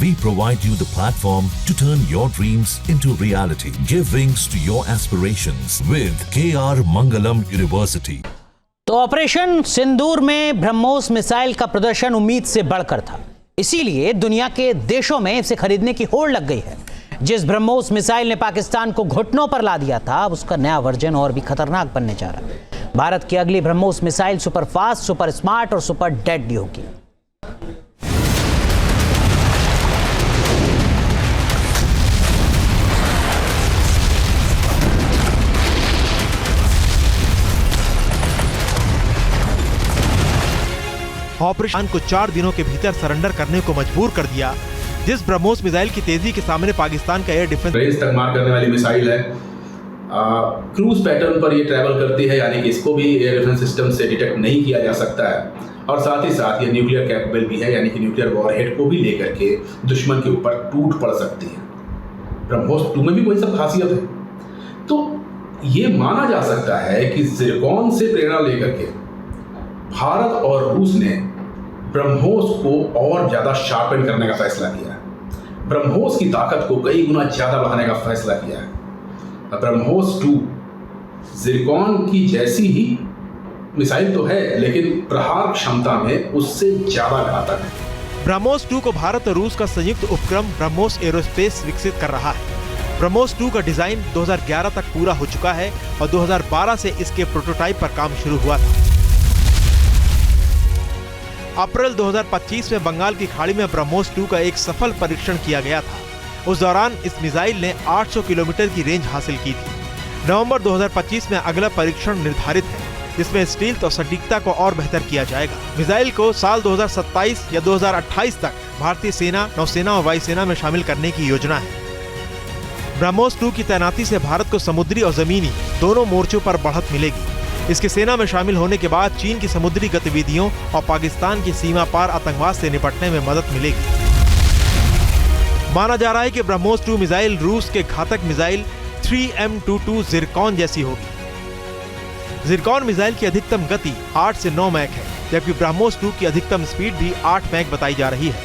We provide you the platform to turn your dreams into reality. Give wings to your aspirations with KR Mangalam University. तो operation सिंदूर में BrahMos missile का प्रदर्शन उम्मीद से बढ़कर था। इसीलिए दुनिया के देशों में इसे खरीदने की होड़ लग गई है। जिस ब्रह्मोस मिसाइल ने पाकिस्तान को घुटनों पर ला दिया था, उसका नया वर्जन और भी खतरनाक बनने जा रहा है। भारत की अगली BrahMos missile super fast, super smart और सुपर डेडली होगी। ऑपरेशन को 4 दिनों के भीतर सरेंडर करने को मजबूर कर दिया। जिस ब्रह्मोस मिसाइल की तेजी के सामने पाकिस्तान का एयर डिफेंस रेंज तक मार करने वाली मिसाइल है। क्रूज पैटर्न पर ये ट्रैवल करती है, यानी कि इसको भी एयर डिफेंस सिस्टम से डिटेक्ट नहीं किया जा सकता है। और साथ ही साथ ये न्यूक्लियर कैपेबल भी है, यानी कि न्यूक्लियर वॉरहेड को भी लेकर के दुश्मन के ऊपर टूट पड़ सकती है। ब्रह्मोस 2 में भी वही सब खासियत है। तो ये माना जा सकता है कि ज़िरकॉन से प्रेरणा लेकर के भारत और रूस ने ब्रह्मोस को और ज़्यादा शार्पन करने का फैसला किया है। ब्रह्मोस की ताकत को कई गुना ज़्यादा बढ़ाने का फैसला किया है। ब्रह्मोस 2 ज़िरकॉन की जैसी ही मिसाइल तो है, लेकिन प्रहार क्षमता में उससे ज़्यादा घातक है। ब्रह्मोस 2 को भारत और रूस का संयुक्त उपक्रम ब्रह्मोस एरोस्पेस विकसित कर रहा है। ब्रह्मोस 2 का डिजाइन 2011 तक पूरा हो चुका है और 2012 से इसके प्रोटोटाइप पर काम शुरू हुआ था। अप्रैल 2025 में बंगाल की खाड़ी में ब्रह्मोस 2 का एक सफल परीक्षण किया गया था। उस दौरान इस मिसाइल ने 800 किलोमीटर की रेंज हासिल की थी। नवंबर 2025 में अगला परीक्षण निर्धारित है, जिसमें स्टील्थ और सटीकता को और बेहतर किया जाएगा। मिसाइल को साल 2027 या 2028 तक भारतीय सेना, नौसेना और वायुसेना में शामिल करने की योजना है। ब्रह्मोस 2 की तैनाती से भारत को समुद्री और जमीनी दोनों मोर्चों पर बढ़त मिलेगी। इसके सेना में शामिल होने के बाद चीन की समुद्री गतिविधियों और पाकिस्तान की सीमा पार आतंकवाद से निपटने में मदद मिलेगी। माना जा रहा है कि ब्रह्मोस 2 मिसाइल रूस के घातक मिसाइल 3M22 ज़िरकॉन जैसी होगी। ज़िरकॉन मिसाइल की अधिकतम गति 8 से 9 मैक है, जबकि ब्रह्मोस 2 की अधिकतम स्पीड भी 8 मैक बताई जा रही है।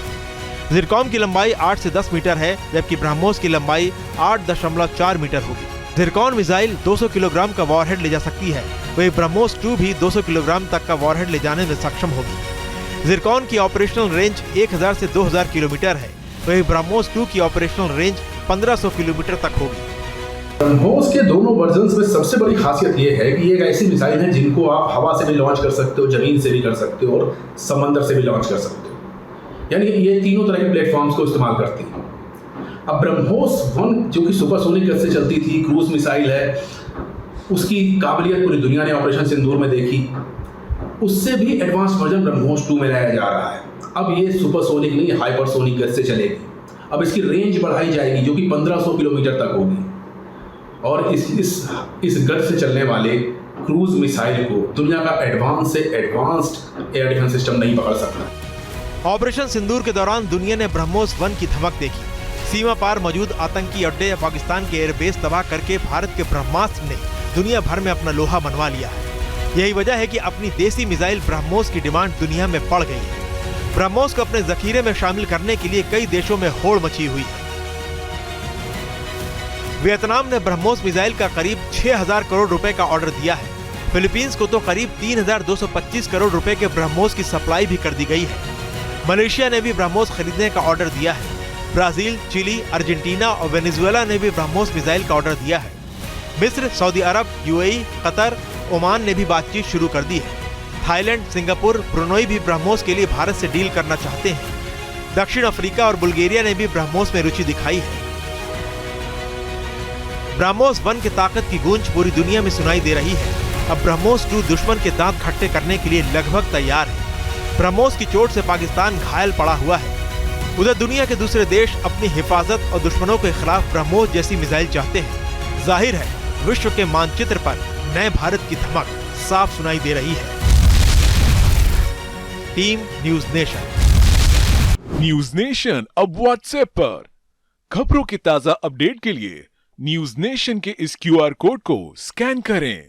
ज़िरकॉन की लंबाई 8 से 10 मीटर है, जबकि ब्रह्मोस की लंबाई 8.4 मीटर होगी। ज़िरकॉन मिसाइल 200 किलोग्राम का वॉरहेड ले जा सकती है, वही ब्रह्मोस 2 भी 200 किलोग्राम तक का वॉरहेड ले जाने में सक्षम होगी। ज़िरकॉन की ऑपरेशनल रेंज 1000 से 2000 किलोमीटर है, वही ब्रह्मोस 2 की ऑपरेशनल रेंज 1500 किलोमीटर तक होगी। ब्रह्मोस के दोनों वर्जन्स में सबसे बड़ी खासियत ये है कि ये एक ऐसी मिसाइल है जिनको आप हवा से भी लॉन्च कर सकते हो, जमीन से भी कर सकते हो और समंदर से भी लॉन्च कर सकते हो, यानी कि ये तीनों तरह के प्लेटफॉर्म्स को इस्तेमाल करती है। अब ब्रह्मोस 1 जो कि सुपरसोनिक गति से चलती थी, क्रूज मिसाइल है, उसकी काबिलियत पूरी दुनिया ने ऑपरेशन सिंदूर में देखी। उससे भी एडवांस वर्जन ब्रह्मोस 2 में लाया जा रहा है। अब ये सुपरसोनिक नहीं, हाइपरसोनिक गति से चलेगी। अब इसकी रेंज बढ़ाई जाएगी, जो कि 1500 किलोमीटर तक होगी। और इस गति से चलने वाले क्रूज मिसाइल को दुनिया का एडवांस से एडवांस्ड एयर डिफेंस सिस्टम नहीं पकड़ सकता। ऑपरेशन सिंदूर के दौरान दुनिया ने ब्रह्मोस 1 की धमक देखी। सीमा पार मौजूद आतंकी अड्डे या पाकिस्तान के एयरबेस तबाह करके भारत के ब्रह्मास्त्र ने दुनिया भर में अपना लोहा मनवा लिया है। यही वजह है कि अपनी देसी मिसाइल ब्रह्मोस की डिमांड दुनिया में बढ़ गई है। ब्रह्मोस को अपने जखीरे में शामिल करने के लिए कई देशों में होड़ मची हुई है। वियतनाम ने ब्रह्मोस मिसाइल का करीब 6000 करोड़ रुपए का ऑर्डर दिया है। फिलीपींस को तो करीब 3225 करोड़ रुपए के ब्रह्मोस की सप्लाई भी कर दी गई है। मलेशिया ने भी ब्रह्मोस खरीदने का ऑर्डर दिया है। ब्राजील, चिली, अर्जेंटीना और वेनेजुएला ने भी ब्रह्मोस मिसाइल का ऑर्डर दिया है। मिस्र, सऊदी अरब, यूएई, कतर, ओमान ने भी बातचीत शुरू कर दी है। थाईलैंड, सिंगापुर, ब्रुनोई भी ब्रह्मोस के लिए भारत से डील करना चाहते हैं। दक्षिण अफ्रीका और बुल्गारिया ने भी ब्रह्मोस में रुचि दिखाई है। ब्रह्मोस 1 की ताकत की गूंज पूरी दुनिया में सुनाई दे रही है। अब ब्रह्मोस 2 दुश्मन के दांत खट्टे करने के लिए लगभग तैयार है। ब्रह्मोस की चोट से पाकिस्तान घायल पड़ा हुआ है। उधर दुनिया के दूसरे देश अपनी हिफाजत और दुश्मनों के खिलाफ ब्रह्मोस जैसी मिसाइल चाहते हैं। जाहिर है, विश्व के मानचित्र पर नए भारत की धमक साफ सुनाई दे रही है। Team news nation. News nation अब व्हाट्सएप पर खबरों के ताजा अपडेट के लिए न्यूज नेशन के इस QR कोड को स्कैन करें।